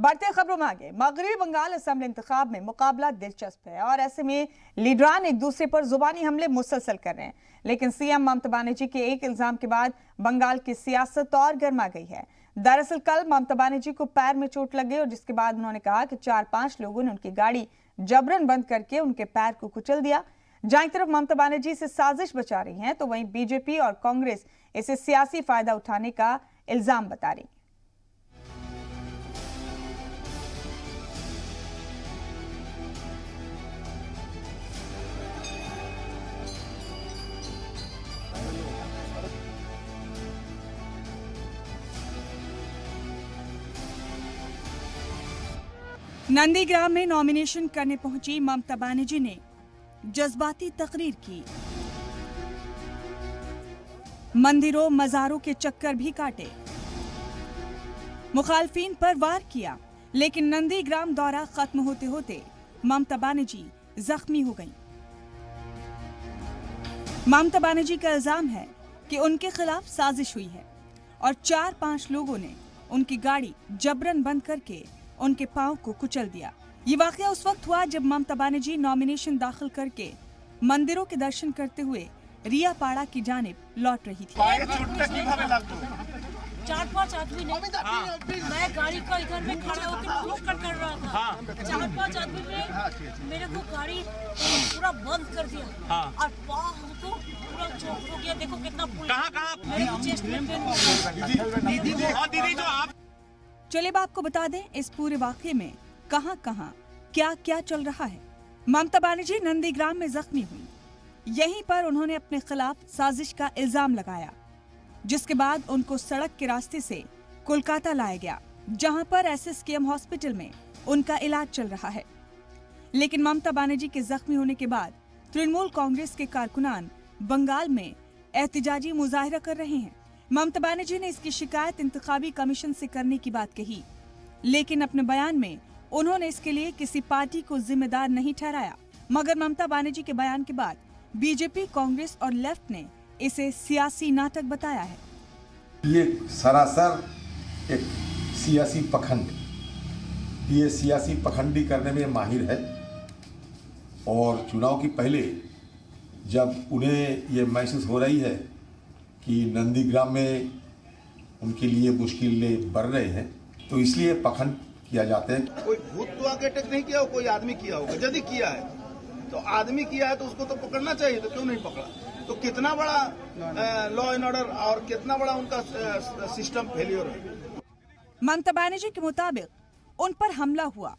बढ़ते खबरों में आगे। मगरबी बंगाल असेंबली इंतखाब में मुकाबला दिलचस्प है और ऐसे में लीडरान एक दूसरे पर जुबानी हमले मुसलसल कर रहे हैं, लेकिन सीएम ममता बनर्जी के एक इल्जाम के बाद बंगाल की सियासत और गर्मा गई है। दरअसल कल ममता बनर्जी को पैर में चोट लग गई और जिसके बाद उन्होंने कहा कि 4-5 लोगों ने उनकी गाड़ी जबरन बंद करके उनके पैर को कुचल दिया। जहां एक तरफ ममता बनर्जी से साजिश बचा रही हैं, तो वहीं बीजेपी और कांग्रेस इसे सियासी फायदा उठाने का इल्जाम बता रही है। नंदीग्राम में नॉमिनेशन करने पहुंची ममता बनर्जी ने जज्बाती तकरीर की। मंदिरों मजारों के चक्कर भी काटे, मुखालफिन पर वार किया, लेकिन नंदीग्राम दौरा खत्म होते होते ममता बनर्जी जख्मी हो गईं। ममता बनर्जी का इल्जाम है कि उनके खिलाफ साजिश हुई है और 4-5 लोगों ने उनकी गाड़ी जबरन बंद करके उनके पांव को कुचल दिया। ये वाकया उस वक्त हुआ जब ममता बनर्जी नॉमिनेशन दाखिल करके मंदिरों के दर्शन करते हुए रियापाड़ा की जानिब लौट रही थी। 4-5 आदमी ने मैं गाड़ी का इधर में खड़ा होकर कर रहा था। 4-5 आदमी ने मेरे को गाड़ी पूरा बंद कर दिया और पाँव को पूरा चोट हो गया। देखो कितना मेरे चेस्ट में पेन हो। चलिए अब आपको बता दें इस पूरे वाकये में कहां-कहां क्या-क्या चल रहा है। ममता बनर्जी नंदीग्राम में जख्मी हुई। यहीं पर उन्होंने अपने खिलाफ साजिश का इल्जाम लगाया, जिसके बाद उनको सड़क के रास्ते से कोलकाता लाया गया, जहां पर एसएसकेएम हॉस्पिटल में उनका इलाज चल रहा है। लेकिन ममता बनर्जी के जख्मी होने के बाद तृणमूल कांग्रेस के कारकुनान बंगाल में एहतिजाजी मुजाहिरा कर रहे हैं। ममता बनर्जी ने इसकी शिकायत इंतखाबी कमीशन से करने की बात कही, लेकिन अपने बयान में उन्होंने इसके लिए किसी पार्टी को जिम्मेदार नहीं ठहराया। मगर ममता बनर्जी के बयान के बाद बीजेपी, कांग्रेस और लेफ्ट ने इसे सियासी नाटक बताया है। ये सरासर एक सियासी पखंड, ये सियासी पखंडी करने में माहिर है और चुनाव की पहले जब उन्हें ये महसूस हो रही है कि नंदीग्राम में उनके लिए मुश्किलें बढ़ रहे हैं, तो इसलिए पखंड किया जाता है। कोई भूत तो आके अटैक नहीं किया हो, कोई आदमी किया होगा। यदि किया है तो आदमी किया है तो उसको तो पकड़ना चाहिए, तो क्यों नहीं पकड़ा? तो कितना बड़ा लॉ एंड ऑर्डर और कितना बड़ा उनका सिस्टम फेलियर है। ममता बनर्जी के मुताबिक उन पर हमला हुआ।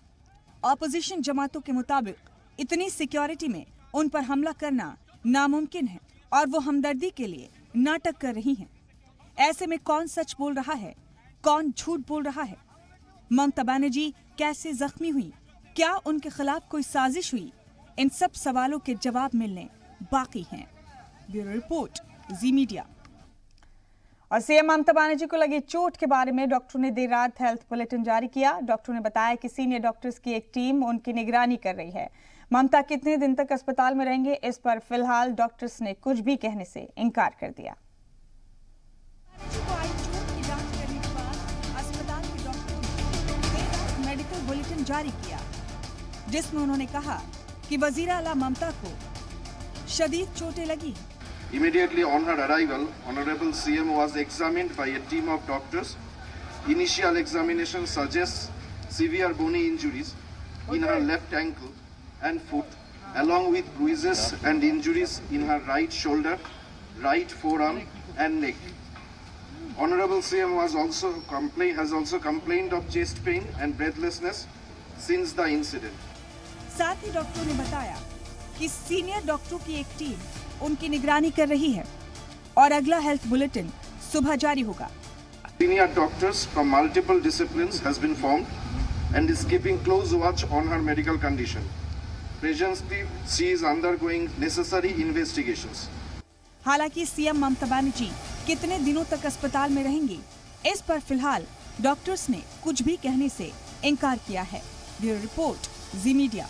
ऑपोजिशन जमातों के मुताबिक इतनी सिक्योरिटी में उन पर हमला करना नामुमकिन है और वो हमदर्दी के लिए नाटक कर रही हैं। ऐसे में कौन सच बोल रहा है, कौन झूठ बोल रहा है? ममता बनर्जी कैसे जख्मी हुई? क्या उनके खिलाफ कोई साजिश हुई? इन सब सवालों के जवाब मिलने बाकी हैं। ब्यूरो रिपोर्ट, जी मीडिया। और सीएम ममता बनर्जी को लगी चोट के बारे में डॉक्टर ने देर रात हेल्थ बुलेटिन जारी किया। डॉक्टर ने बताया कि सीनियर डॉक्टर्स की एक टीम उनकी निगरानी कर रही है। ममता कितने दिन तक अस्पताल में रहेंगे, इस पर फिलहाल डॉक्टर्स ने कुछ भी कहने से इनकार कर दिया। अस्पताल के डॉक्टरों ने मेडिकल बुलेटिन जारी किया, जिसमें उन्होंने कहा कि वजीर आला ममता को शदीद चोटें लगी। Immediately on her arrival, Honorable CM was examined by a team of doctors. Initial examination suggests severe bony injuries in her left ankle and foot, along with bruises and injuries in her right shoulder, right forearm and neck. Honorable CM has also complained of chest pain and breathlessness since the incident. साथ ही डॉक्टरों ने बताया कि senior डॉक्टरों की एक team उनकी निगरानी कर रही है और अगला हेल्थ बुलेटिन सुबह जारी होगा। Senior doctors from multiple disciplines has been formed and is keeping close watch on her medical condition. Presently, she is undergoing necessary investigations. हालांकि सीएम ममता बनर्जी कितने दिनों तक अस्पताल में रहेंगी, इस पर फिलहाल डॉक्टर्स ने कुछ भी कहने से इनकार किया है। ब्यूरो रिपोर्ट, जी मीडिया।